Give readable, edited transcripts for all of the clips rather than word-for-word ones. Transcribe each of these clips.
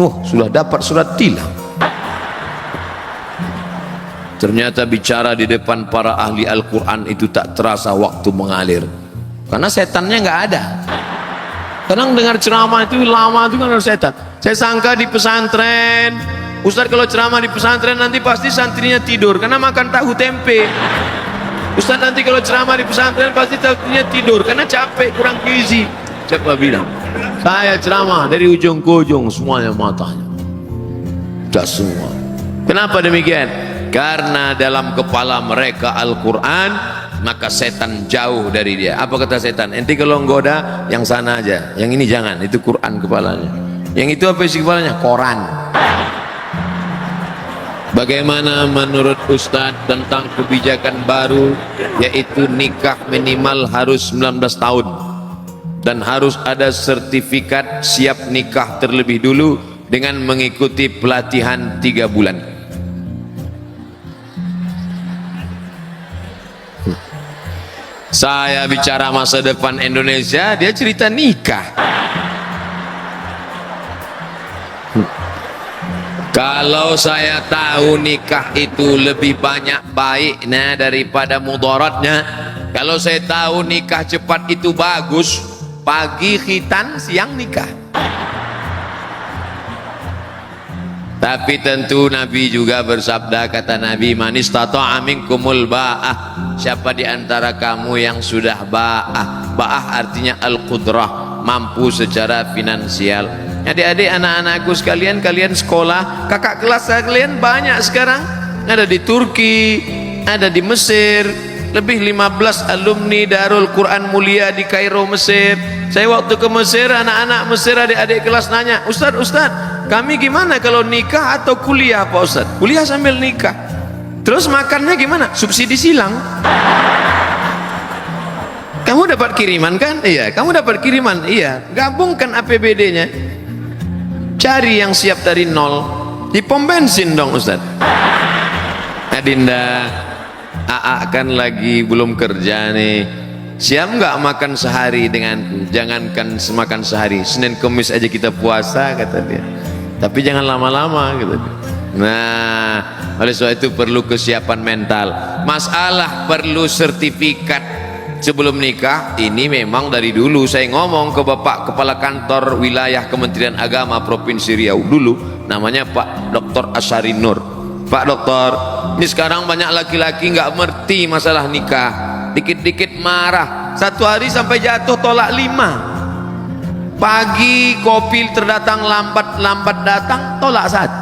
Oh, sudah dapat surat tilang. Ternyata bicara di depan para ahli Al-Quran itu tak terasa waktu mengalir, karena setannya nggak ada. Kadang dengar ceramah itu lama itu kan ada setan. Saya sangka di pesantren, Ustaz kalau ceramah di pesantren nanti pasti santrinya tidur karena makan tahu tempe. Ustaz nanti kalau ceramah di pesantren pasti santrinya tidur karena capek, kurang gizi. Siapa bilang? Saya ceramah dari ujung ke ujung semuanya matanya. Tidak semua. Kenapa demikian? Karena dalam kepala mereka Al-Quran, maka setan jauh dari dia. Apa kata setan? Enti kalau nggoda yang sana aja, yang ini jangan, itu Quran kepalanya. Yang itu apa isi kepalanya? Koran. Bagaimana menurut Ustadz tentang kebijakan baru, yaitu nikah minimal harus 19 tahun dan harus ada sertifikat siap nikah terlebih dulu dengan mengikuti pelatihan 3 bulan. Saya bicara masa depan Indonesia, dia cerita nikah. Kalau saya tahu nikah itu lebih banyak baiknya daripada mudaratnya, kalau saya tahu nikah cepat itu bagus, pagi khitan siang nikah. Tapi tentu Nabi juga bersabda, kata Nabi, man istata'a minkumul ba'ah, siapa di antara kamu yang sudah ba'ah. Ba'ah artinya al-qudrah, mampu secara finansial. Adik-adik, anak-anakku sekalian, kalian sekolah, kakak kelas kalian banyak sekarang, ada di Turki, ada di Mesir, lebih 15 alumni Darul Quran Mulia di Kairo, Mesir. Saya waktu ke Mesir, anak-anak Mesir, adik-adik kelas nanya, Ustadz, kami gimana kalau nikah atau kuliah Pak Ustadz? Kuliah sambil nikah. Terus makannya gimana? Subsidi silang. Kamu dapat kiriman kan? Iya. Kamu dapat kiriman? Iya. Gabungkan APBD-nya. Cari yang siap dari nol. Di pom bensin dong Ustadz. Adinda, AA kan lagi belum kerja nih. Siap nggak makan sehari denganku? Jangankan semakan sehari, Senin Kemis aja kita puasa, kata dia. Tapi jangan lama-lama, gitu. Nah, oleh sebab itu perlu kesiapan mental. Masalah perlu sertifikat sebelum nikah, ini memang dari dulu saya ngomong ke Bapak Kepala Kantor Wilayah Kementerian Agama Provinsi Riau dulu, namanya Pak Dr. Asyari Nur. Pak Dokter, ini sekarang banyak laki-laki nggak mengerti masalah nikah, dikit-dikit marah, satu hari sampai jatuh tolak 5. Pagi kopi terdatang lambat datang, tolak 1.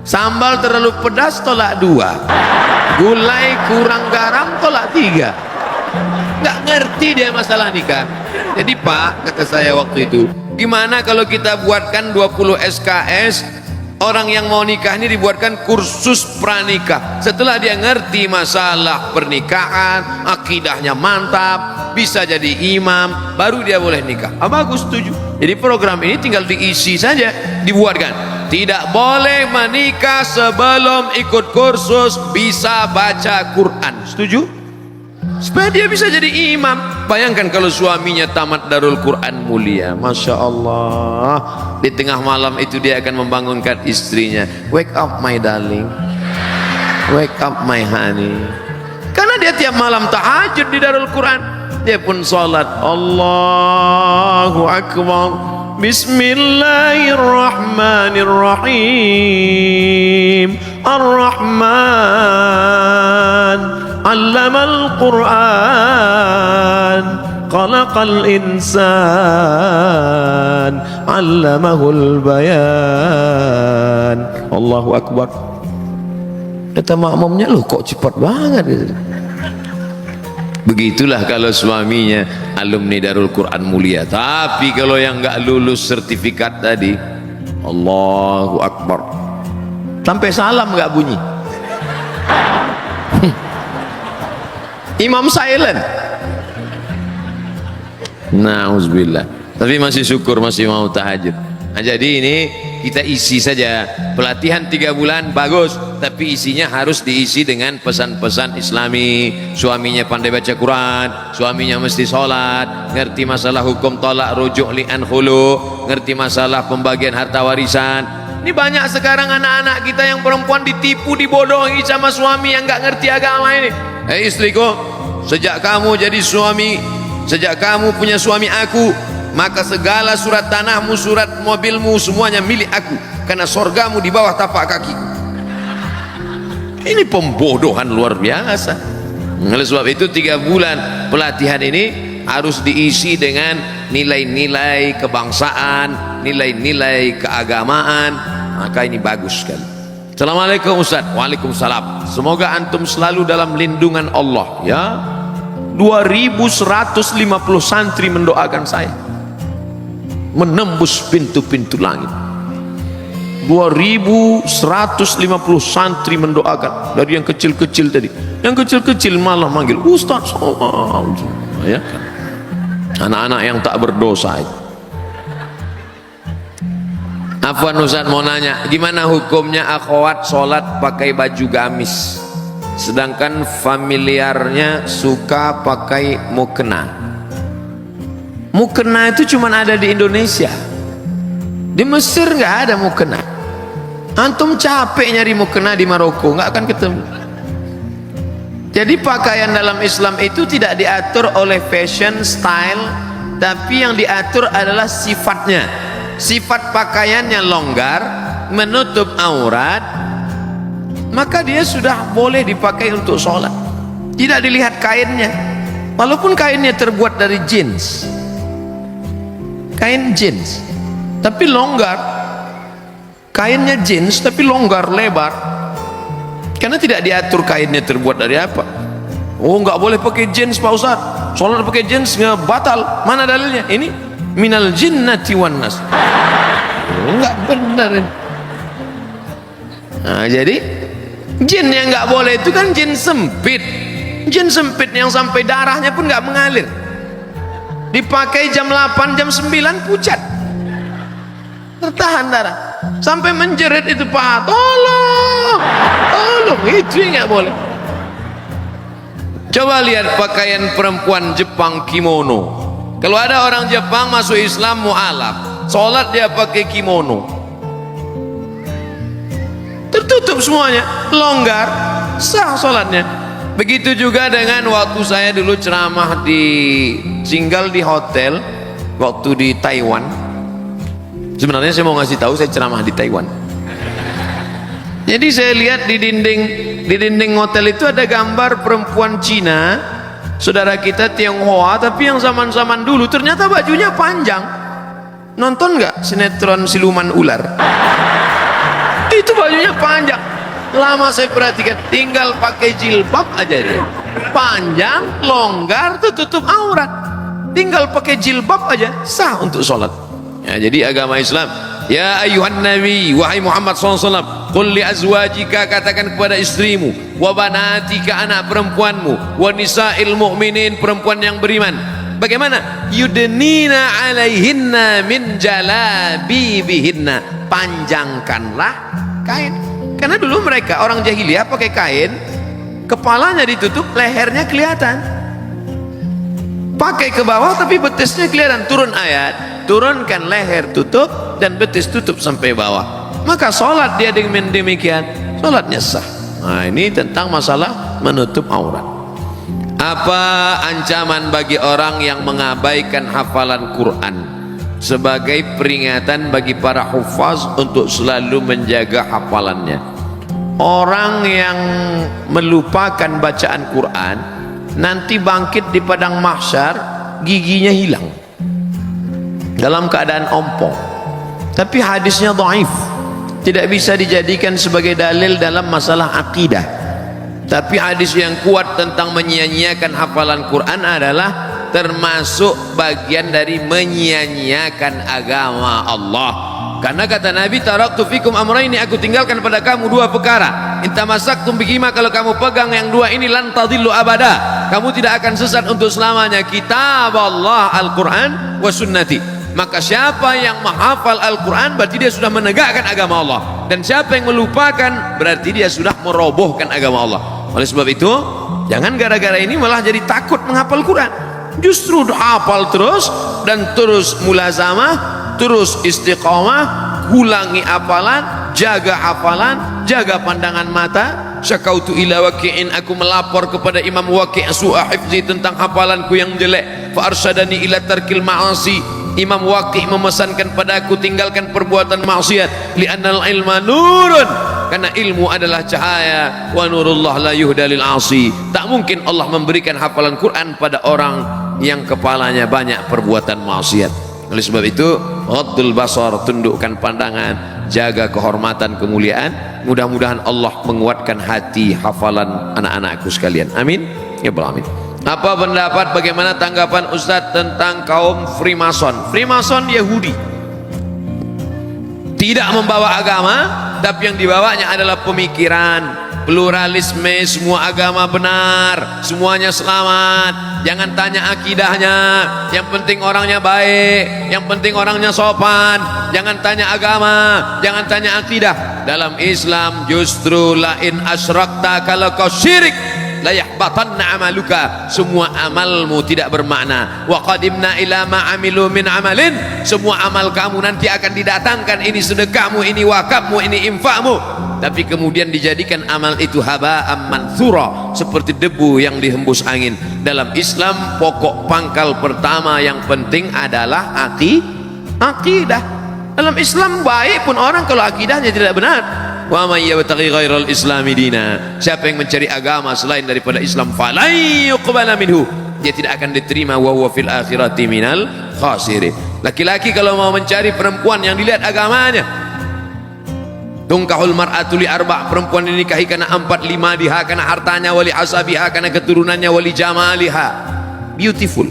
Sambal terlalu pedas, tolak 2. Gulai kurang garam, tolak 3. Nggak ngerti dia masalah nikah. Jadi Pak, kata saya waktu itu, gimana kalau kita buatkan 20 SKS, orang yang mau nikah ini dibuatkan kursus pranikah. Setelah dia ngerti masalah pernikahan, akidahnya mantap, bisa jadi imam, baru dia boleh nikah. Bagus, setuju. Jadi program ini tinggal diisi saja, dibuatkan. Tidak boleh menikah sebelum ikut kursus bisa baca Quran. Setuju? Supaya dia bisa jadi imam. Bayangkan kalau suaminya tamat Darul Quran Mulia, Masya Allah, di tengah malam itu dia akan membangunkan istrinya, wake up my darling, wake up my honey. Karena dia tiap malam tahajud di Darul Quran, dia pun sholat, Allahu Akbar, Bismillahirrahmanirrahim, Ar-Rahman Allamal Quran, Khalaqal Insan, Allamahul Bayan. Allahu Akbar. Kata makmumnya, loh kok cepat banget gitu. Begitulah kalau suaminya alumni Darul Quran Mulia. Tapi kalau yang nggak lulus sertifikat tadi, Allahu Akbar, sampai salam nggak bunyi. Imam silent. Na'udzubillah. Tapi masih syukur masih mau tahajud. Nah, jadi ini kita isi saja. Pelatihan 3 bulan bagus, tapi isinya harus diisi dengan pesan-pesan Islami. Suaminya pandai baca Quran, suaminya mesti sholat, ngerti masalah hukum tolak rujuk li'an khulu, ngerti masalah pembagian harta warisan. Ini banyak sekarang anak-anak kita yang perempuan ditipu, dibodohi sama suami yang nggak ngerti agama ini. Istriku, sejak kamu jadi suami, sejak kamu punya suami aku, maka segala surat tanahmu, surat mobilmu, semuanya milik aku, karena sorgamu di bawah tapak kaki. Ini pembodohan luar biasa. Oleh sebab itu 3 bulan pelatihan ini harus diisi dengan nilai-nilai kebangsaan, nilai-nilai keagamaan. Maka ini bagus sekali. Assalamualaikum Ustaz. Waalaikumsalam. Semoga antum selalu dalam lindungan Allah ya. 2150 santri mendoakan saya menembus pintu-pintu langit. 2150 santri mendoakan, dari yang kecil-kecil tadi. Yang kecil-kecil malah manggil Ustaz. Ya kan? Anak-anak yang tak berdosa itu. Afwan Ustaz mau nanya, gimana hukumnya akhwat sholat pakai baju gamis, sedangkan familiarnya suka pakai mukena? Mukena itu cuma ada di Indonesia. Di Mesir nggak ada mukena. Antum capek nyari mukena di Maroko, nggak akan ketemu. Jadi pakaian dalam Islam itu tidak diatur oleh fashion style, tapi yang diatur adalah sifatnya. Sifat pakaiannya longgar, menutup aurat, maka dia sudah boleh dipakai untuk sholat. Tidak dilihat kainnya, walaupun kainnya terbuat dari jeans, kain jeans, tapi longgar. Kainnya jeans tapi longgar, lebar, karena tidak diatur kainnya terbuat dari apa. Oh, nggak boleh pakai jeans Pak Ustaz, sholat pakai jeans nggak batal. Mana dalilnya? Ini minal jinnati wan nas. Enggak benar ini. Nah, jadi jin yang nggak boleh itu kan jin sempit. Jin sempit yang sampai darahnya pun nggak mengalir. Dipakai jam 8, jam 9 pucat. Tertahan darah. Sampai menjerit itu paha. Tolong. Tolong, itu yang nggak boleh. Coba lihat pakaian perempuan Jepang kimono. Kalau ada orang Jepang masuk Islam mu'alaf, sholat dia pakai kimono, tertutup semuanya, longgar, sah sholatnya. Begitu juga dengan waktu saya dulu ceramah tinggal di hotel waktu di Taiwan. Sebenarnya saya mau ngasih tahu saya ceramah di Taiwan. Jadi saya lihat di dinding hotel itu ada gambar perempuan Cina, saudara kita Tionghoa, tapi yang zaman-zaman dulu ternyata bajunya panjang. Nonton nggak sinetron siluman ular? Itu bajunya panjang. Lama saya perhatikan, tinggal pakai jilbab aja dia. Panjang, longgar, tutup aurat. Tinggal pakai jilbab aja sah untuk sholat. Ya, jadi agama Islam. Ya ayuhan nabi, wahai Muhammad SAW, qul li azwajika, katakan kepada istrimu, wa banatika, anak perempuanmu, wa nisa'il mu'minin, perempuan yang beriman. Bagaimana? Yudnina alaihinna min jalabibihinna, panjangkanlah kain. Karena dulu mereka orang jahiliyah pakai kain, kepalanya ditutup, lehernya kelihatan, pakai ke bawah tapi betisnya kelihatan. Turun ayat, turunkan leher tutup dan betis tutup sampai bawah, maka sholat dia dengan demikian, sholatnya sah. Nah, ini tentang masalah menutup aurat. Apa ancaman bagi orang yang mengabaikan hafalan Quran sebagai peringatan bagi para hufaz untuk selalu menjaga hafalannya? Orang yang melupakan bacaan Quran nanti bangkit di padang mahsyar giginya hilang dalam keadaan ompong. Tapi hadisnya dhaif, tidak bisa dijadikan sebagai dalil dalam masalah akidah. Tapi hadis yang kuat tentang menyia-nyiakan hafalan Quran adalah termasuk bagian dari menyia-nyiakan agama Allah. Karena kata Nabi, taraktu fikum amraini, aku tinggalkan pada kamu 2 perkara. In tamassaktum bihima, kalau kamu pegang yang 2 ini, lan tadillu abada, kamu tidak akan sesat untuk selamanya. Kitab Allah, Al-Quran wa sunnati. Maka siapa yang menghafal Al-Quran berarti dia sudah menegakkan agama Allah, dan siapa yang melupakan berarti dia sudah merobohkan agama Allah. Oleh sebab itu, jangan gara-gara ini malah jadi takut menghafal Quran. Justru hafal terus dan terus mulazamah, terus istiqamah, ulangi hafalan, jaga hafalan, jaga pandangan mata. Syakautu ila waqi'in, aku melapor kepada Imam Waqi' su'a hifzi, tentang hafalanku yang jelek. Fa arsyadani ila tarkil ma'asi, Imam Waqi' memesankan padaku tinggalkan perbuatan maksiat. Li'annal ilma nurun, karena ilmu adalah cahaya. Wa nurullah la yuhda lil 'asi, tak mungkin Allah memberikan hafalan Quran pada orang yang kepalanya banyak perbuatan maksiat. Oleh sebab itu, ghaddul basar, tundukkan pandangan, jaga kehormatan kemuliaan. Mudah-mudahan Allah menguatkan hati hafalan anak-anakku sekalian. Amin ya rabbal alamin. Apa pendapat, bagaimana tanggapan Ustadz tentang kaum Freemason? Freemason Yahudi, tidak membawa agama, tapi yang dibawanya adalah pemikiran pluralisme, semua agama benar, semuanya selamat. Jangan tanya akidahnya, yang penting orangnya baik, yang penting orangnya sopan. Jangan tanya agama, jangan tanya akidah. Dalam Islam justru lain asyrakta, kalau kau syirik la yahbatanna amaluka, semua amalmu tidak bermakna. Wa qadimna ila ma amilu min amalin, semua amal kamu nanti akan didatangkan, ini sedekahmu, ini wakafmu, ini infakmu, tapi kemudian dijadikan amal itu haba'am mansura, seperti debu yang dihembus angin. Dalam Islam pokok pangkal pertama yang penting adalah akidah. Dalam Islam baik pun orang kalau akidahnya tidak benar. Wa may yabtaghi ghairal islami dina, siapa yang mencari agama selain daripada Islam, falan yuqbala minhu, dia tidak akan diterima, wa huwa fil akhirati minal khasirin. Laki-laki kalau mau mencari perempuan yang dilihat agamanya, tungkahul mar'atu li arba', perempuan dinikahi karena 4, 5 diha karena hartanya, wali asabiha karena keturunannya, wali jamaliha, beautiful.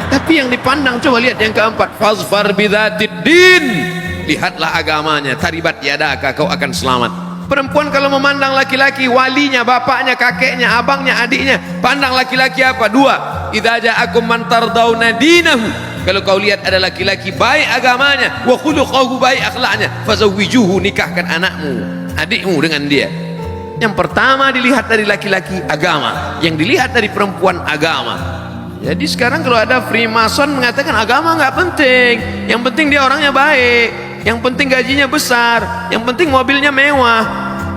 Tapi yang dipandang, coba lihat yang keempat, fazfar bidzatid din, lihatlah agamanya, taribat yadaka, kau akan selamat. Perempuan kalau memandang laki-laki, walinya, bapaknya, kakeknya, abangnya, adiknya, pandang laki-laki apa? 2, idza ja'akum man tardawna dinahu, kalau kau lihat ada laki-laki baik agamanya, wa khuluquhu, baik akhlaknya, fazawwijuhu, nikahkan anakmu, adikmu dengan dia. Yang pertama dilihat dari laki-laki agama, yang dilihat dari perempuan agama. Jadi sekarang kalau ada Freemason mengatakan agama nggak penting, yang penting dia orangnya baik, yang penting gajinya besar, yang penting mobilnya mewah.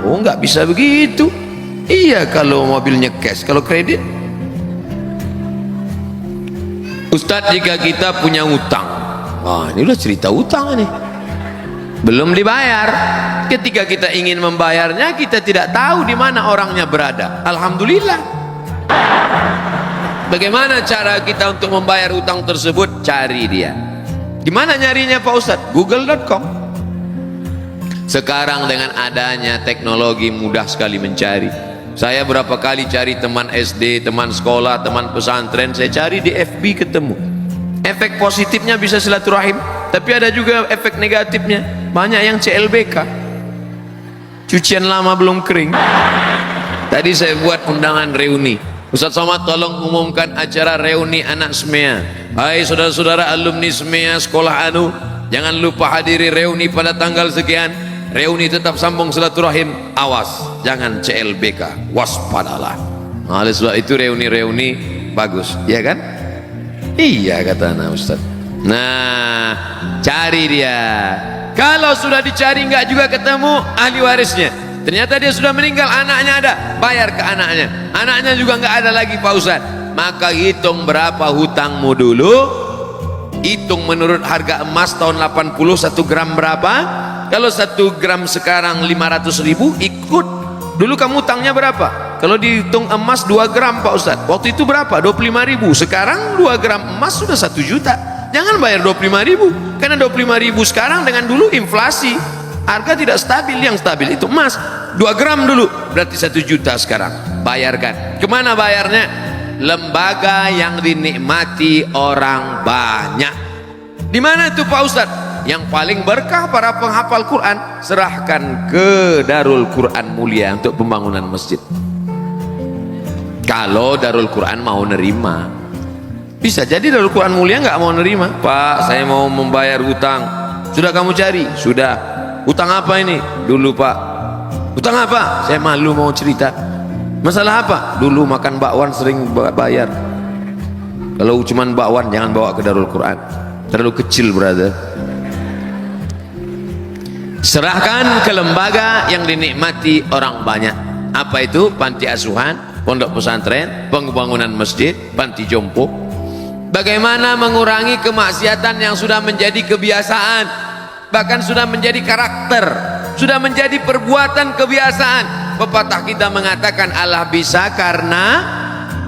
Oh, nggak bisa begitu. Iya kalau mobilnya cash, kalau kredit. Ustadz, jika kita punya utang, wah ini udah cerita utang nih, belum dibayar. Ketika kita ingin membayarnya, kita tidak tahu di mana orangnya berada. Alhamdulillah. Bagaimana cara kita untuk membayar utang tersebut? Cari dia. Gimana nyarinya Pak Ustadz? Google.com. Sekarang dengan adanya teknologi mudah sekali mencari. Saya berapa kali cari teman SD, teman sekolah, teman pesantren, saya cari di FB ketemu. Efek positifnya bisa silaturahim, tapi ada juga efek negatifnya. Banyak yang CLBK, cucian lama belum kering. Tadi saya buat undangan reuni. Ustaz Somad tolong umumkan acara reuni anak SMEA. Hai saudara-saudara alumni SMEA sekolah anu, jangan lupa hadiri reuni pada tanggal sekian. Reuni tetap sambung silaturahim, awas jangan CLBK, waspadalah. Nah, oleh sebab itu reuni-reuni bagus, ya kan? Iya kata anak Ustaz. Nah, cari dia. Kalau sudah dicari nggak juga ketemu ahli warisnya, ternyata dia sudah meninggal, anaknya ada, bayar ke anaknya. Anaknya juga nggak ada lagi Pak Ustaz. Maka hitung berapa hutangmu dulu, hitung menurut harga emas tahun 80 1 gram berapa. Kalau 1 gram sekarang 500.000, ikut dulu kamu hutangnya berapa. Kalau dihitung emas 2 gram Pak Ustaz, waktu itu berapa? 25.000. Sekarang 2 gram emas sudah 1 juta. Jangan bayar 25.000, karena 25.000 sekarang dengan dulu inflasi, harga tidak stabil. Yang stabil itu emas. 2 gram dulu berarti 1 juta sekarang. Bayarkan. Kemana bayarnya? Lembaga yang dinikmati orang banyak. Di mana itu Pak Ustaz? Yang paling berkah para penghafal Quran, serahkan ke Darul Quran Mulia untuk pembangunan masjid. Kalau Darul Quran mau nerima. Bisa jadi Darul Quran Mulia nggak mau nerima. Pak, saya mau membayar hutang. Sudah kamu cari? Sudah. Hutang apa ini? Dulu Pak. Hutang apa? Saya malu mau cerita. Masalah apa? Dulu makan bakwan sering bayar. Kalau cuman bakwan jangan bawa ke Darul Quran, terlalu kecil brother. Serahkan ke lembaga yang dinikmati orang banyak. Apa itu? Panti asuhan, pondok pesantren, pembangunan masjid, panti jompo. Bagaimana mengurangi kemaksiatan yang sudah menjadi kebiasaan, bahkan sudah menjadi karakter, sudah menjadi perbuatan kebiasaan. Pepatah kita mengatakan Allah bisa karena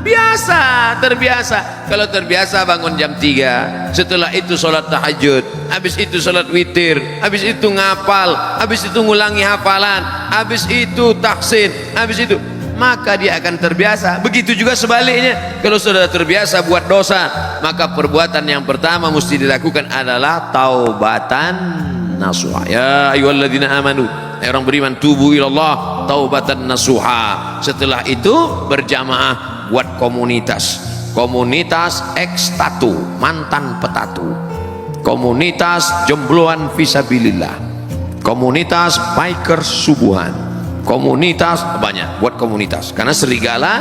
biasa, terbiasa. Kalau terbiasa bangun jam 3, setelah itu sholat tahajud, habis itu sholat witir, habis itu ngapal, habis itu ngulangi hafalan, habis itu taksin, habis itu, maka dia akan terbiasa. Begitu juga sebaliknya, kalau sudah terbiasa buat dosa, maka perbuatan yang pertama mesti dilakukan adalah taubatan nasuha. Ya ayyuhalladzina amanu, orang beriman, tubu ilallah taubatan nasuha. Setelah itu berjamaah buat komunitas, komunitas ekstatu, mantan petatu, komunitas jombloan fisabilillah, komunitas biker subuhan, komunitas banyak, buat komunitas. Karena serigala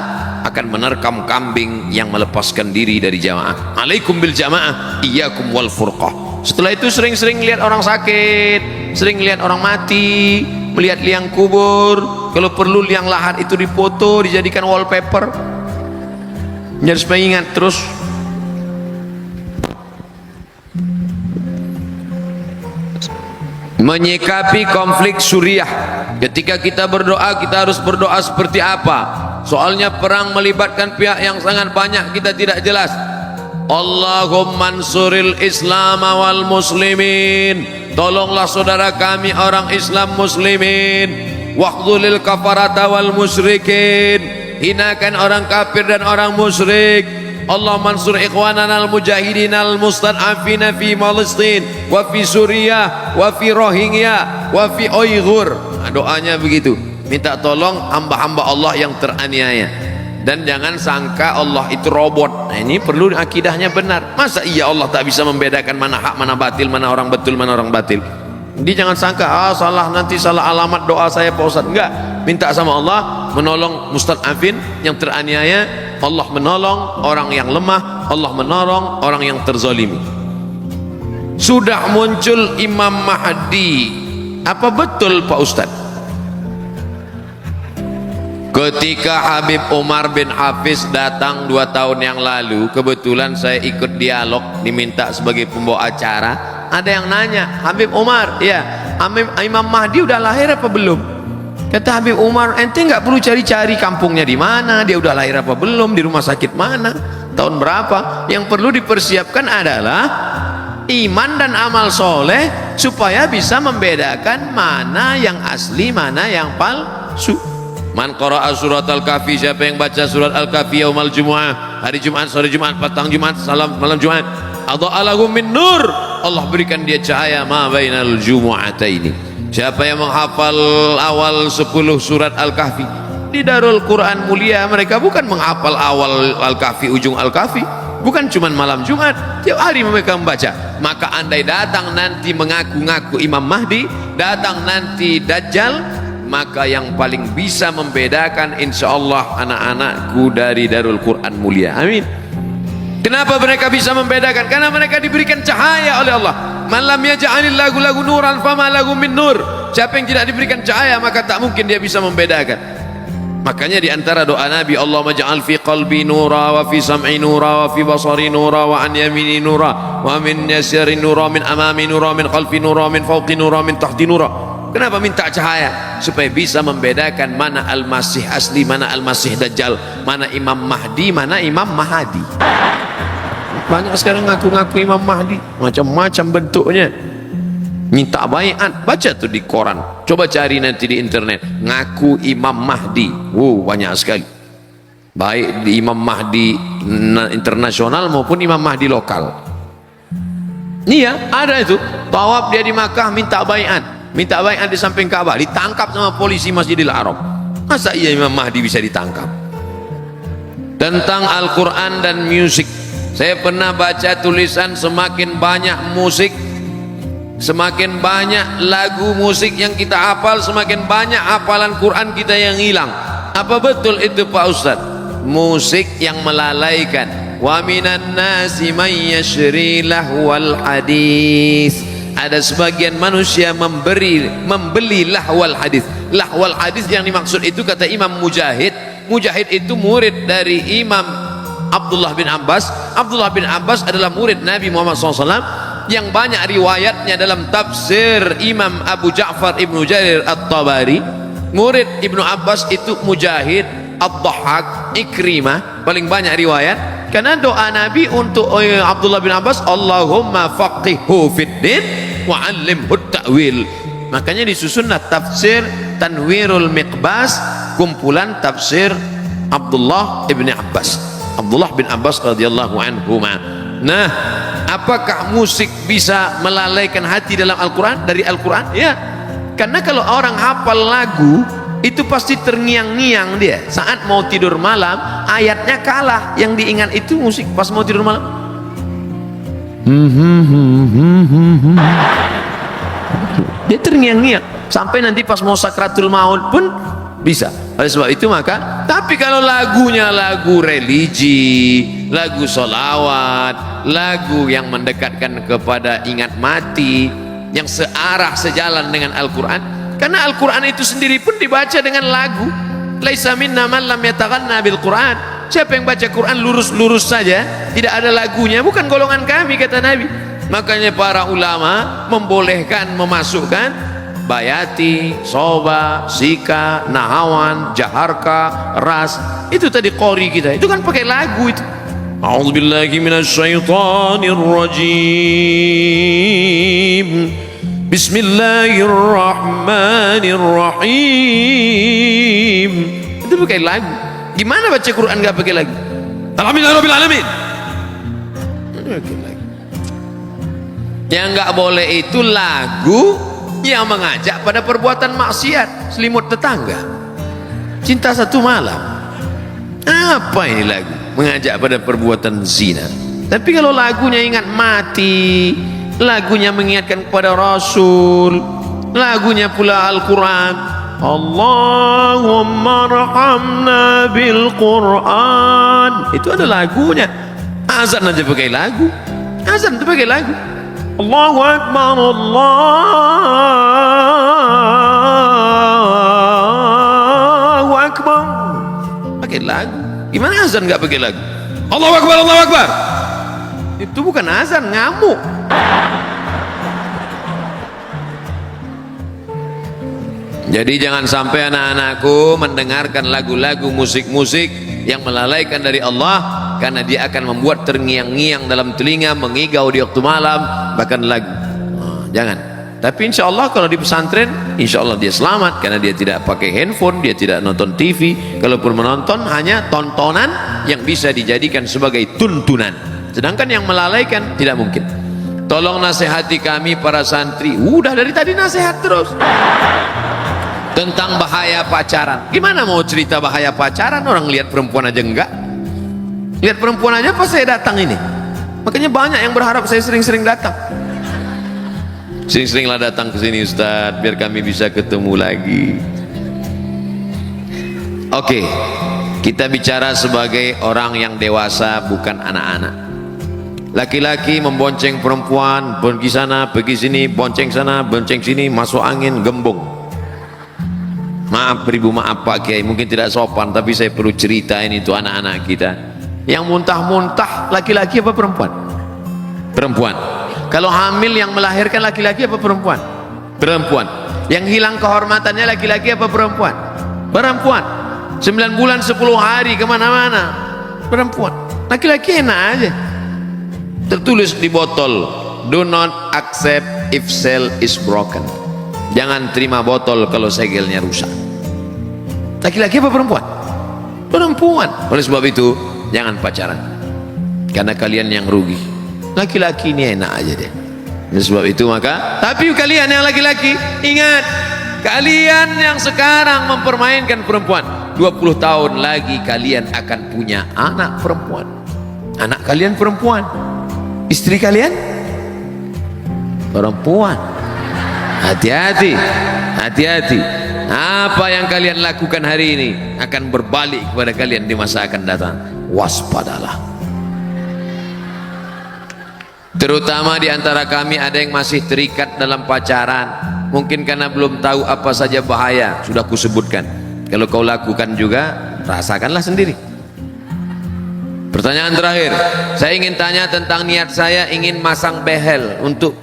akan menerkam kambing yang melepaskan diri dari jamaah. Alaikum bil jamaah, iyyakum wal furqah. Setelah itu sering-sering lihat orang sakit, sering lihat orang mati, melihat liang kubur. Kalau perlu liang lahat itu dipoto, dijadikan wallpaper, jadi supaya ingat terus. Menyikapi konflik Suriah, ketika kita berdoa, kita harus berdoa seperti apa? Soalnya perang melibatkan pihak yang sangat banyak, kita tidak jelas. Allahumma ansuril Islam wal muslimin, tolonglah saudara kami orang Islam muslimin. Waqdulil kafarata wal musyrikin, hinakan orang kafir dan orang musyrik. Allah mansur ikhwanana al-mujahidin al-mustad'afina fi Palestin wa fi Suriah wa fi Rohingya wa fi Uyghur. Doanya begitu, minta tolong hamba-hamba Allah yang teraniaya. Dan jangan sangka Allah itu robot. Nah, ini perlu akidahnya benar. Masa iya Allah tak bisa membedakan mana hak, mana batil, mana orang betul, mana orang batil? Jadi jangan sangka salah, nanti salah alamat doa saya Pak Ustaz. Enggak, minta sama Allah menolong mustad'afin yang teraniaya, Allah menolong orang yang lemah, Allah menolong orang yang terzalimi. Sudah muncul Imam Mahdi, apa betul Pak Ustaz? Ketika Habib Umar bin Hafiz datang 2 tahun yang lalu, kebetulan saya ikut dialog, diminta sebagai pembawa acara. Ada yang nanya, Habib Umar, ya Imam Mahdi udah lahir apa belum? Kata Habib Umar, ente nggak perlu cari-cari kampungnya di mana, dia udah lahir apa belum, di rumah sakit mana, tahun berapa. Yang perlu dipersiapkan adalah iman dan amal soleh, supaya bisa membedakan mana yang asli, mana yang palsu. Man qara'a surat Al-Kahfi, siapa yang baca surat Al-Kahfi yaumal Jumu'ah, hari Jumat, sore Jumat, petang Jumat, malam Jumat, adha'alahu min nur, Allah berikan dia cahaya ma bainal jumu'ataini. Siapa yang menghafal awal 10 surat Al-Kahfi di Darul Quran Mulia, mereka bukan menghafal awal Al-Kahfi, ujung Al-Kahfi, bukan cuma malam Jumat, tiap hari mereka membaca. Maka andai datang nanti mengaku-ngaku Imam Mahdi, datang nanti Dajjal, maka yang paling bisa membedakan insyaallah anak-anakku dari Darul Quran Mulia. Amin. Kenapa mereka bisa membedakan? Karena mereka diberikan cahaya oleh Allah. Man lam yaj'alillahu lahu nuran fama lahu min nur. Siapa yang tidak diberikan cahaya, maka tak mungkin dia bisa membedakan. Makanya di antara doa Nabi, Allahumma ja'al fi qalbi nura wa fi sam'i nura wa fi basari nura wa an yamini nura wa min yasari nura min amami nura min khalfi nura min fawqi nura min tahti nura. Kenapa minta cahaya? Supaya bisa membedakan mana Al-Masih asli, mana Al-Masih Dajjal, mana Imam Mahdi, mana Imam Mahadi. Banyak sekarang ngaku-ngaku Imam Mahdi, macam-macam bentuknya. Minta baiat, baca tuh di koran, coba cari nanti di internet, ngaku Imam Mahdi. Banyak sekali. Baik di Imam Mahdi internasional maupun Imam Mahdi lokal. Iya, ada itu. Tawaf dia di Makkah, minta baiat. Minta baiat di samping Ka'bah, ditangkap sama polisi Masjidil Haram. Masa iya Imam Mahdi bisa ditangkap? Tentang Al-Quran dan musik, Saya pernah baca tulisan semakin banyak musik, semakin banyak lagu musik yang kita hafal, semakin banyak hafalan Quran kita yang hilang. Apa betul itu Pak Ustadz? Musik yang melalaikan. Wa minan nasi may yashri lahwal hadis. Ada sebagian manusia membeli lahwal hadis. Lahwal hadis yang dimaksud itu kata Imam Mujahid. Mujahid itu murid dari Imam Abdullah bin Abbas. Abdullah bin Abbas adalah murid Nabi Muhammad SAW yang banyak riwayatnya dalam tafsir Imam Abu Ja'far Ibnu Jarir At-Tabari. Murid Ibnu Abbas itu Mujahid, Ad-Dhahhak, Ikrimah, paling banyak riwayat. Karena doa Nabi untuk Abdullah bin Abbas, Allahumma faqihhu fiddin wa 'allimhu ta'wil. Makanya disusunlah tafsir Tanwirul Miqbas, kumpulan tafsir Abdullah ibn Abbas. Abdullah bin Abbas radhiyallahu anhuma. Nah, apakah musik bisa melalaikan hati dalam Al-Quran? Dari Al-Quran? Ya. Karena kalau orang hafal lagu itu pasti terngiang-ngiang dia. Saat mau tidur malam, ayatnya kalah. Yang diingat itu musik pas mau tidur malam. Dia terngiang-ngiang sampai nanti pas mau sakratul maut pun bisa. Oleh sebab itu maka, tapi kalau lagunya lagu religi, lagu solawat, lagu yang mendekatkan kepada ingat mati, yang searah sejalan dengan Al-Quran, karena Al-Quran itu sendiri pun dibaca dengan lagu. Laisa minna man lam yataghanna bil Quran. Siapa yang baca Quran lurus-lurus saja, tidak ada lagunya, bukan golongan kami, kata Nabi. Makanya para ulama membolehkan memasukkan bayati, soba, sika, nahawan, jaharka, ras. Itu tadi qori kita, itu kan pakai lagu itu. A'udzubillahi minasyaitonir rajim. Bismillahirrahmanirrahim. Itu pakai lagu. Gimana baca Quran enggak pakai lagu? Alhamdulillahirabbil alamin. Yang enggak boleh itu lagu yang mengajak pada perbuatan maksiat, selimut tetangga, cinta satu malam. Apa ini lagu? Mengajak pada perbuatan zina. Tapi kalau lagunya ingat mati, lagunya mengingatkan kepada Rasul, lagunya pula Al-Quran, Allahumma rahamna bil Quran, itu ada lagunya. Azan aja pakai lagu, azan itu pakai lagu. Allahu Akbar, Allahu Akbar, pakai lagu. Gimana azan nggak pakai lagu? Allahu Akbar, Allahu Akbar. Itu bukan azan, ngamuk. Jadi jangan sampai anak-anakku mendengarkan lagu-lagu musik-musik yang melalaikan dari Allah, karena dia akan membuat terngiang-ngiang dalam telinga, mengigau di waktu malam, bahkan lagu. Jangan. Tapi insya Allah kalau di pesantren, insya Allah dia selamat, karena dia tidak pakai handphone, dia tidak nonton TV. Kalaupun menonton, hanya tontonan yang bisa dijadikan sebagai tuntunan. Sedangkan yang melalaikan tidak mungkin. Tolong nasihati kami para santri. Udah dari tadi nasihat terus tentang bahaya pacaran. Gimana mau cerita bahaya pacaran, orang lihat perempuan aja enggak? Lihat perempuan aja pas saya datang ini. Makanya banyak yang berharap saya sering-sering datang. Sering-seringlah datang ke sini Ustadz, biar kami bisa ketemu lagi. Oke, kita bicara sebagai orang yang dewasa, bukan anak-anak. Laki-laki membonceng perempuan, pergi sana, pergi sini, bonceng sana, bonceng sini, masuk angin, gembung. Maaf beribu, maaf Pak Kiai, mungkin tidak sopan, tapi saya perlu ceritain itu anak-anak kita. Yang muntah-muntah laki-laki apa perempuan? Perempuan. Kalau hamil yang melahirkan laki-laki apa perempuan? Perempuan. Yang hilang kehormatannya laki-laki apa perempuan? Perempuan. 9 bulan 10 hari kemana-mana perempuan. Laki-laki enak aja. Tertulis di botol, do not accept if seal is broken. Jangan terima botol kalau segelnya rusak. Laki-laki apa perempuan? Perempuan. Oleh sebab itu jangan pacaran, karena kalian yang rugi. Laki-laki ini enak aja deh. Oleh sebab itu maka, tapi kalian yang laki-laki, ingat, kalian yang sekarang mempermainkan perempuan, 20 tahun lagi kalian akan punya anak perempuan. Anak kalian perempuan, istri kalian perempuan. Hati-hati, hati-hati. Apa yang kalian lakukan hari ini akan berbalik kepada kalian di masa akan datang. Waspadalah. Terutama di antara kami ada yang masih terikat dalam pacaran, mungkin karena belum tahu apa saja bahaya. Sudah kusebutkan. Kalau kau lakukan juga, rasakanlah sendiri. Pertanyaan terakhir, saya ingin tanya tentang niat saya ingin masang behel untuk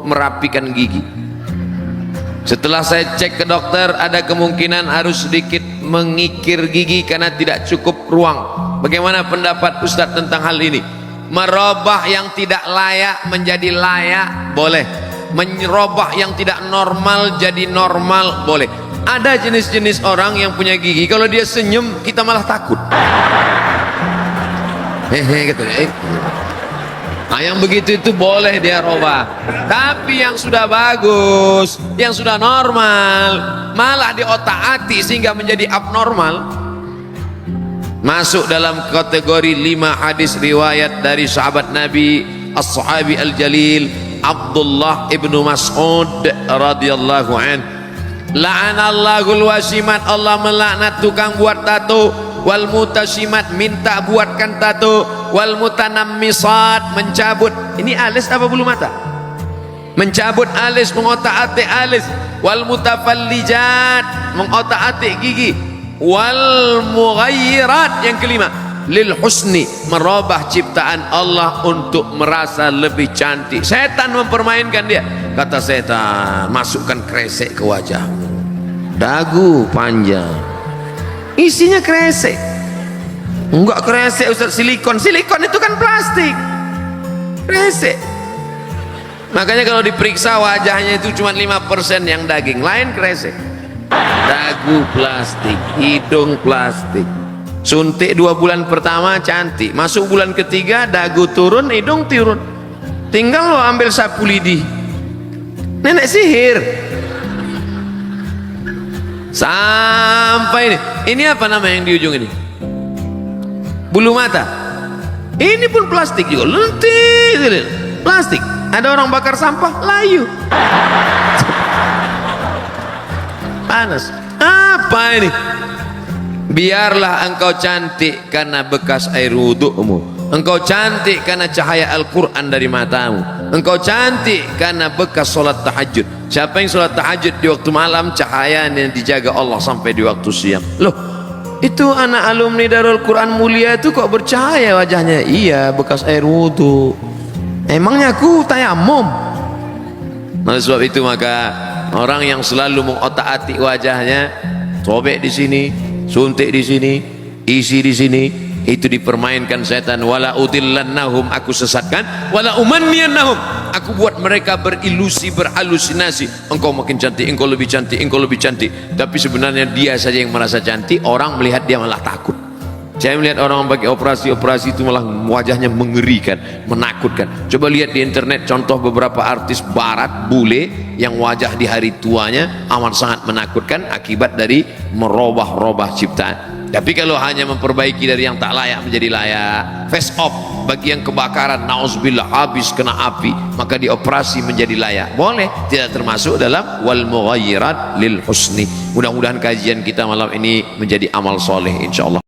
merapikan gigi. Setelah saya cek ke dokter, ada kemungkinan harus sedikit mengikir gigi karena tidak cukup ruang. Bagaimana pendapat Ustadz tentang hal ini? Merubah yang tidak layak menjadi layak boleh, merubah yang tidak normal jadi normal boleh. Ada jenis-jenis orang yang punya gigi, kalau dia senyum kita malah takut. Gitu. Nah, yang begitu itu boleh dia robah. Tapi yang sudah bagus, yang sudah normal, malah diotak-atik sehingga menjadi abnormal, masuk dalam kategori 5 hadis riwayat dari sahabat Nabi as-sahabi al-jalil Abdullah ibnu Mas'ud radhiyallahu an. La'anallahul wasimat, Allah melaknat tukang buat tato, wal mutasimat, minta buatkan tato, wal mutanammisat, mencabut, ini alis apa bulu mata, mencabut alis, mengotak-atik alis, wal mutafallijat, mengotak-atik gigi, wal mughayyirat, yang kelima lil husni, merubah ciptaan Allah untuk merasa lebih cantik. Setan mempermainkan dia. Kata setan, masukkan kresek ke wajahmu, dagu panjang, isinya kresek. Enggak kresek Ustaz, silikon. Silikon itu kan plastik, kresek. Makanya kalau diperiksa wajahnya itu cuma 5% yang daging, lain kresek. Dagu plastik, hidung plastik. Suntik 2 bulan pertama cantik, masuk bulan ketiga dagu turun, hidung turun, tinggal lo ambil sapu lidi, nenek sihir. Sampai ini apa nama yang di ujung ini? Bulu mata. Ini pun plastik juga, lentik plastik. Ada orang bakar sampah, layu. Panas. Apa ini? Biarlah engkau cantik karena bekas air wudhumu, engkau cantik karena cahaya Al-Quran dari matamu, engkau cantik karena bekas solat tahajud. Siapa yang solat tahajud di waktu malam, cahayanya dijaga Allah sampai di waktu siang. Loh, itu anak alumni Darul Quran Mulia itu kok bercahaya wajahnya? Iya, bekas air wudhu. Emangnya aku tayamum? Oleh sebab itu maka orang yang selalu mengotak-atik wajahnya, sobek di sini, suntik di sini, isi di sini, itu dipermainkan setan. Wala udillannahum, aku sesatkan, wala umanniyannahum, aku buat mereka berilusi, berhalusinasi, engkau makin cantik, engkau lebih cantik, engkau lebih cantik. Tapi sebenarnya dia saja yang merasa cantik, orang melihat dia malah takut. Saya melihat orang pakai operasi itu malah wajahnya mengerikan, menakutkan. Coba lihat di internet contoh beberapa artis barat bule yang wajah di hari tuanya amat sangat menakutkan akibat dari merubah-rubah ciptaan. Tapi kalau hanya memperbaiki dari yang tak layak menjadi layak, face off bagi yang kebakaran, nauzubillah, habis kena api, maka dioperasi menjadi layak, boleh, tidak termasuk dalam wal mughayyirat lil husni. Mudah-mudahan kajian kita malam ini menjadi amal soleh insyaallah.